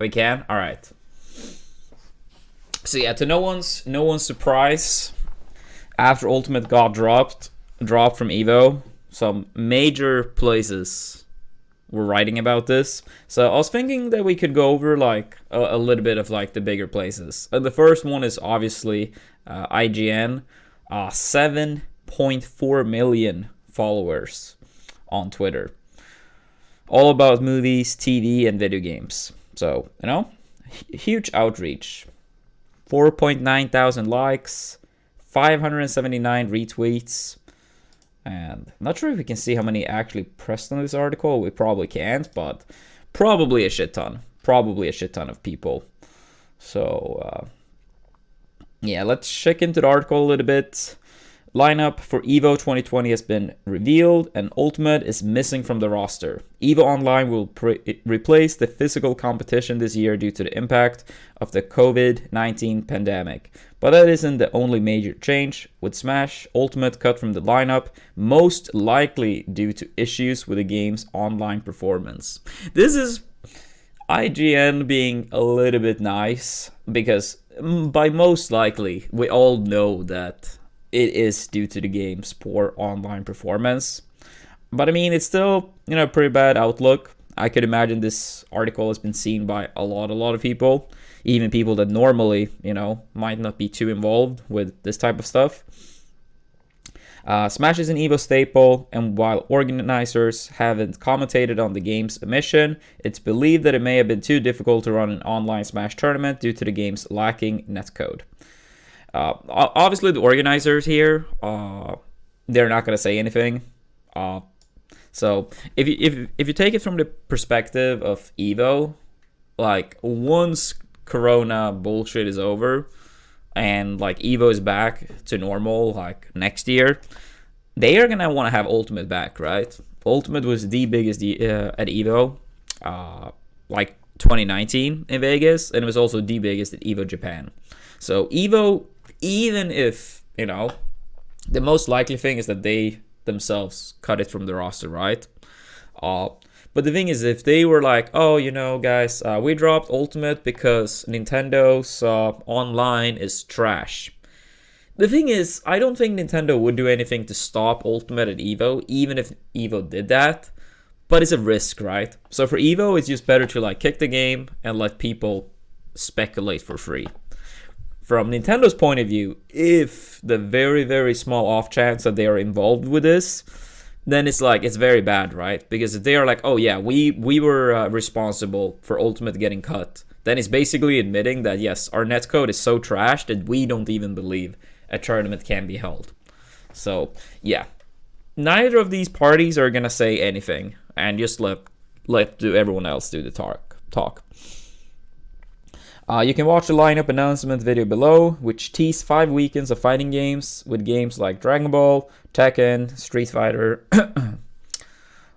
We can? Alright. So yeah, to no one's surprise, after Ultimate got dropped from Evo, some major places were writing about this. So I was thinking that we could go over like a little bit of like the bigger places. The first one is obviously IGN, 7.4 million followers on Twitter, all about movies, TV, and video games. So huge outreach. 4.9 thousand likes, 579 retweets, and I'm not sure if we can see how many actually pressed on this article. We probably can't, but probably a shit ton. Probably a shit ton of people. So, yeah, let's check into the article a little bit. Lineup for EVO 2020 has been revealed, and Ultimate is missing from the roster. EVO Online will replace the physical competition this year due to the impact of the COVID-19 pandemic. But that isn't the only major change, with Smash Ultimate cut from the lineup, most likely due to issues with the game's online performance. This is IGN being a little bit nice, because by most likely, we all know that it is due to the game's poor online performance. But I mean, it's still, pretty bad outlook. I could imagine this article has been seen by a lot of people, even people that normally, might not be too involved with this type of stuff. Smash is an EVO staple, and while organizers haven't commented on the game's omission, it's believed that it may have been too difficult to run an online Smash tournament due to the game's lacking netcode. Obviously, the organizers here, they're not going to say anything. So if you take it from the perspective of Evo, like once Corona bullshit is over and like Evo is back to normal like next year, they are gonna want to have Ultimate back, right? Ultimate was the biggest at Evo, like 2019 in Vegas, and it was also the biggest at Evo Japan. So Evo, even if, the most likely thing is that they themselves cut it from the roster, right? But the thing is, if they were like, oh, guys, we dropped Ultimate because Nintendo's online is trash. The thing is, I don't think Nintendo would do anything to stop Ultimate at Evo, even if Evo did that. But it's a risk, right? So for Evo, it's just better to like kick the game and let people speculate for free. From Nintendo's point of view, if the very, very small off chance that they are involved with this, then it's very bad, right? Because if they are like, oh yeah, we were responsible for Ultimate getting cut, then it's basically admitting that yes, our netcode is so trash that we don't even believe a tournament can be held. So yeah, neither of these parties are gonna say anything, and just let everyone else do the talk. You can watch the lineup announcement video below, which teased 5 weekends of fighting games with games like Dragon Ball, Tekken, Street Fighter.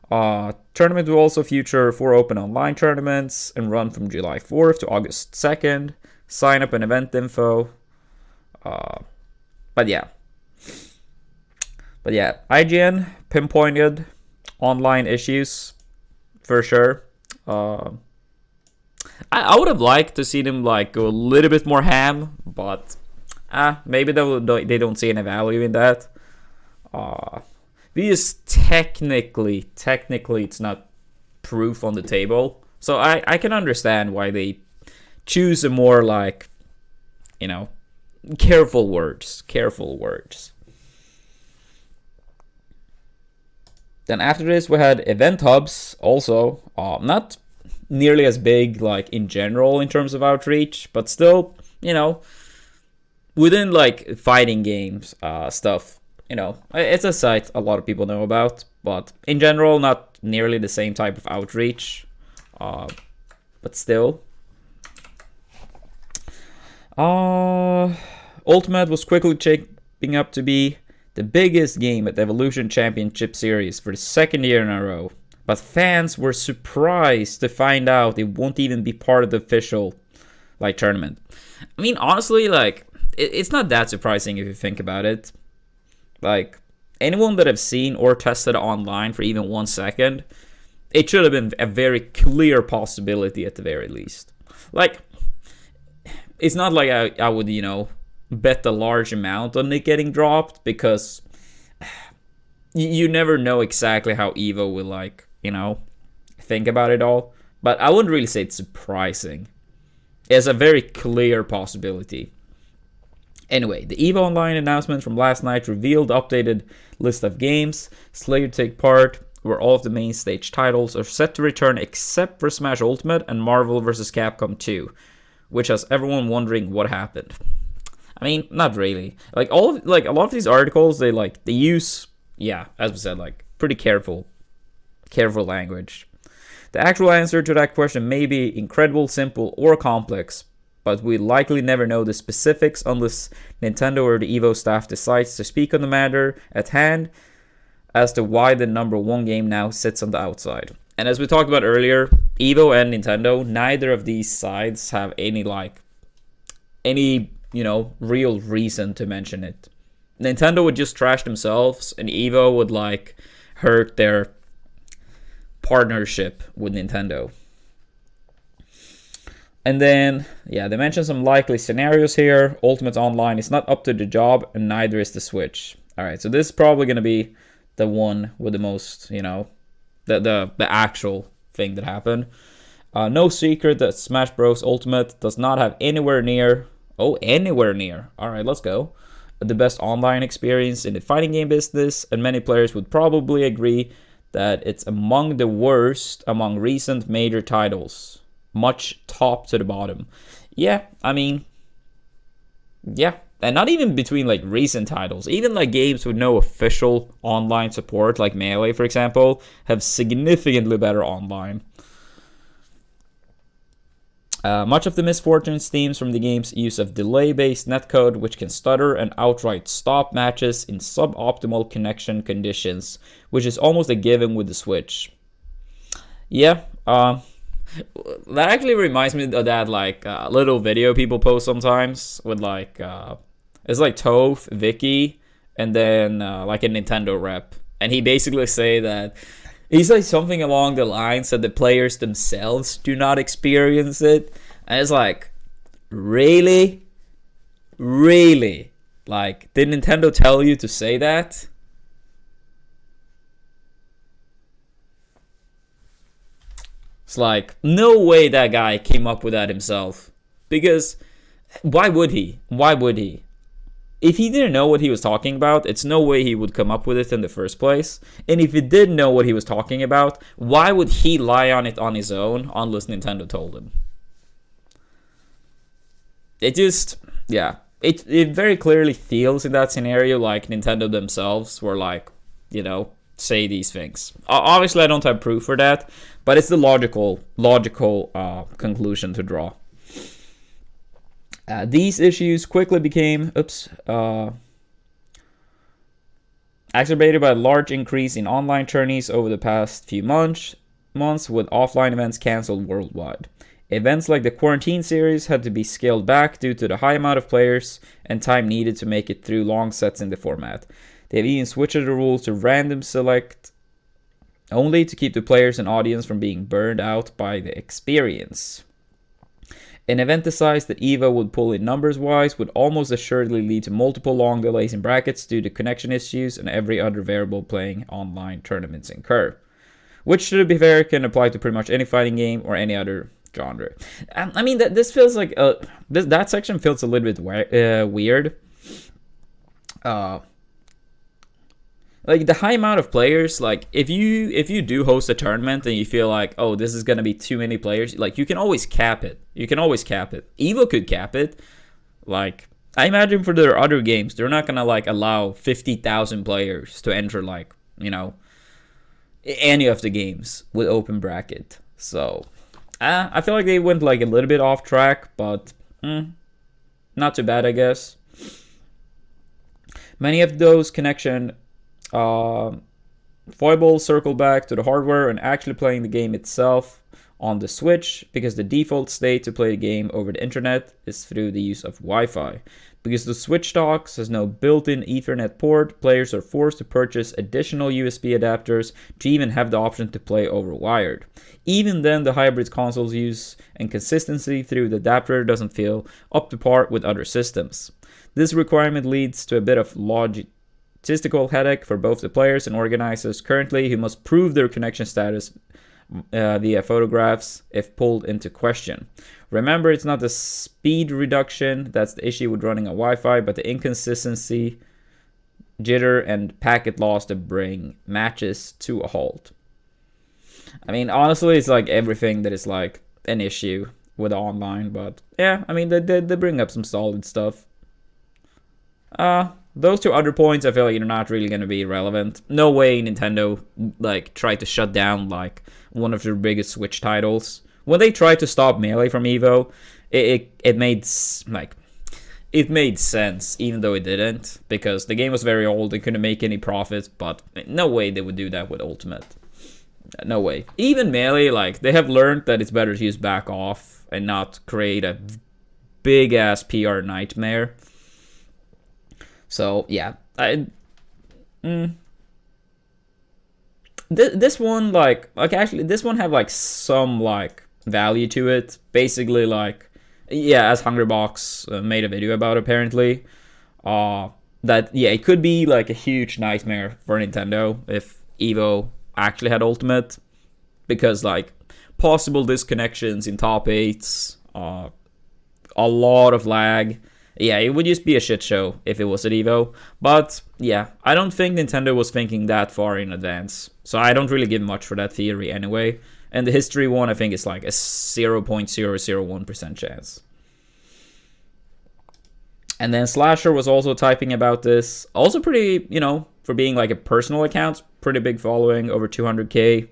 Tournament will also feature 4 open online tournaments and run from July 4th to August 2nd. Sign up and event info. But yeah, IGN pinpointed online issues for sure. I would have liked to see them like go a little bit more ham, but maybe they don't see any value in that. Because technically it's not proof on the table, so I can understand why they choose a more like, careful words. Then after this we had event hubs, also not nearly as big like in general in terms of outreach, but still, within like fighting games stuff, it's a site a lot of people know about, but in general not nearly the same type of outreach, but still. Ultimate was quickly shaping up to be the biggest game at the Evolution Championship Series for the 2nd year in a row. But fans were surprised to find out it won't even be part of the official tournament. I mean, honestly, it's not that surprising if you think about it. Like, anyone that have seen or tested online for even 1 second, it should have been a very clear possibility at the very least. like, it's not like I would, bet a large amount on it getting dropped, because you never know exactly how Evo will, like, think about it all. But I wouldn't really say it's surprising. It's a very clear possibility. Anyway, the EVO Online announcement from last night revealed updated list of games slated to take part, where all of the main stage titles are set to return except for Smash Ultimate and Marvel vs. Capcom 2, which has everyone wondering what happened. I mean, not really. Like a lot of these articles, they use, as we said, like pretty careful language. The actual answer to that question may be incredible, simple, or complex, but we likely never know the specifics unless Nintendo or the EVO staff decides to speak on the matter at hand as to why the number one game now sits on the outside. And as we talked about earlier, EVO and Nintendo, neither of these sides have any real reason to mention it. Nintendo would just trash themselves, and EVO would hurt their partnership with Nintendo. And then, they mentioned some likely scenarios here. Ultimate Online is not up to the job, and neither is the Switch. Alright, so this is probably going to be the one with the most, the actual thing that happened. No secret that Smash Bros. Ultimate does not have anywhere near, alright, let's go, the best online experience in the fighting game business, and many players would probably agree that it's among the worst among recent major titles. Much top to the bottom. And not even between recent titles. Even games with no official online support, like Melee, for example, have significantly better online. Much of the misfortune stems from the game's use of delay-based netcode, which can stutter and outright stop matches in suboptimal connection conditions, which is almost a given with the Switch. That actually reminds me of that little video people post sometimes with it's Toph, Vicky, and then a Nintendo rep, and he basically say that he's something along the lines that the players themselves do not experience it. And it's really? Really? Did Nintendo tell you to say that? It's no way that guy came up with that himself. Because why would he? If he didn't know what he was talking about, it's no way he would come up with it in the first place. And if he did know what he was talking about, why would he lie on it on his own unless Nintendo told him? It just, it very clearly feels in that scenario like Nintendo themselves were say these things. Obviously, I don't have proof for that, but it's the logical conclusion to draw. These issues quickly became exacerbated by a large increase in online tourneys over the past few months with offline events cancelled worldwide. Events like the Quarantine series had to be scaled back due to the high amount of players and time needed to make it through long sets in the format. They have even switched the rules to random select only to keep the players and audience from being burned out by the experience. An event the size that EVO would pull in numbers-wise would almost assuredly lead to multiple long delays in brackets due to connection issues and every other variable playing online tournaments incur. Which, to be fair, can apply to pretty much any fighting game or any other genre. I mean, this feels like... that section feels a little bit weird. The high amount of players, if you do host a tournament and you feel oh, this is going to be too many players, you can always cap it. EVO could cap it. I imagine for their other games, they're not going to allow 50,000 players to enter any of the games with open bracket. So, I feel like they went a little bit off track, but not too bad, I guess. Many of those connection foibles circle back to the hardware and actually playing the game itself. on the Switch because the default state to play the game over the internet is through the use of Wi-Fi. Because the Switch docks has no built-in Ethernet port, players are forced to purchase additional USB adapters to even have the option to play over wired. Even then, the hybrid consoles use and consistency through the adapter doesn't feel up to par with other systems. This requirement leads to a bit of logistical headache for both the players and organizers currently, who must prove their connection status via photographs if pulled into question. Remember, it's not the speed reduction that's the issue with running on Wi-Fi, but the inconsistency, jitter, and packet loss that bring matches to a halt. I mean, honestly, it's like everything that is like an issue with online, but yeah, I mean, they bring up some solid stuff. Those two other points, I feel like, are not really going to be relevant. No way Nintendo like tried to shut down like one of their biggest Switch titles. When they tried to stop Melee from Evo, it made sense, even though it didn't, because the game was very old and couldn't make any profits. But no way they would do that with Ultimate. No way. Even Melee, like, they have learned that it's better to use back off and not create a big ass PR nightmare. So yeah, this one like actually this one have like some like value to it. Basically, like, yeah, as Hungrybox made a video about apparently, that yeah, it could be like a huge nightmare for Nintendo if Evo actually had Ultimate, because like possible disconnections in top 8s, a lot of lag. Yeah, it would just be a shit show if it was at Evo. But yeah, I don't think Nintendo was thinking that far in advance. So I don't really give much for that theory anyway. And the history one, I think, is like a 0.001% chance. And then Slasher was also typing about this. Also pretty, for being like a personal account, pretty big following, over 200k.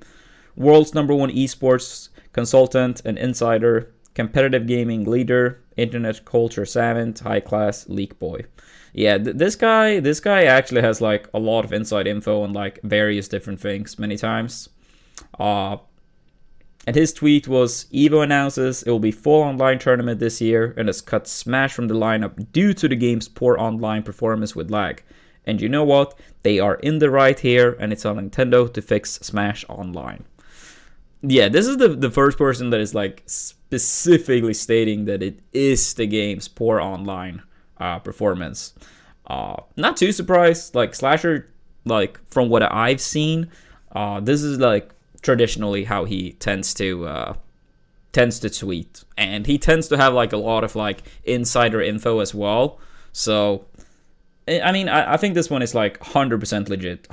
World's #1 esports consultant and insider, competitive gaming leader, internet culture savant, high class leak boy. Yeah, this guy actually has like a lot of inside info on like various different things many times. And his tweet was, Evo announces it will be full online tournament this year and has cut Smash from the lineup due to the game's poor online performance with lag. And you know what? They are in the right here, and it's on Nintendo to fix Smash Online. Yeah, this is the first person that is like specifically stating that it is the game's poor online performance. Not too surprised. Like Slasher, like from what I've seen, this is like traditionally how he tends to tweet, and he tends to have like a lot of like insider info as well. So I mean, I think this one is like 100% legit,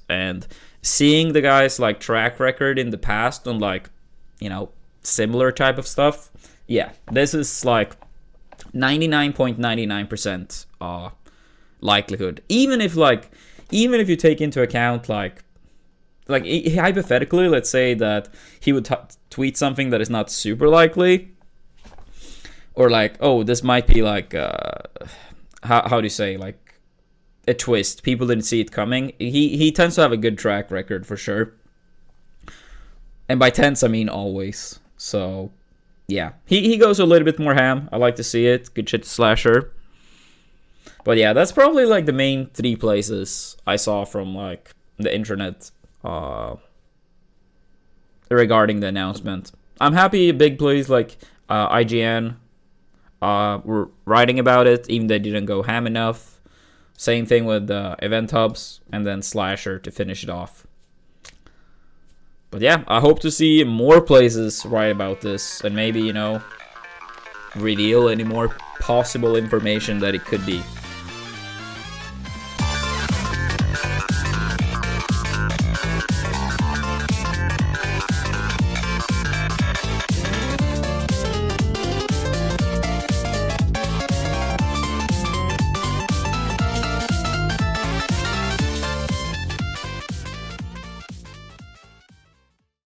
and seeing the guy's like track record in the past on like, similar type of stuff, yeah, this is like 99.99% likelihood. Even if you take into account like hypothetically, let's say that he would tweet something that is not super likely, or like, oh, this might be like how do you say, like a twist, people didn't see it coming. He tends to have a good track record for sure, and by tends I mean always. So yeah, he goes a little bit more ham. I like to see it. Good shit, Slasher. But yeah, that's probably like the main 3 places I saw from like the internet regarding the announcement. I'm happy big plays like IGN were writing about it, even though they didn't go ham enough. Same thing with Event Hubs, and then Slasher to finish it off. But yeah, I hope to see more places write about this, and maybe, reveal any more possible information that it could be.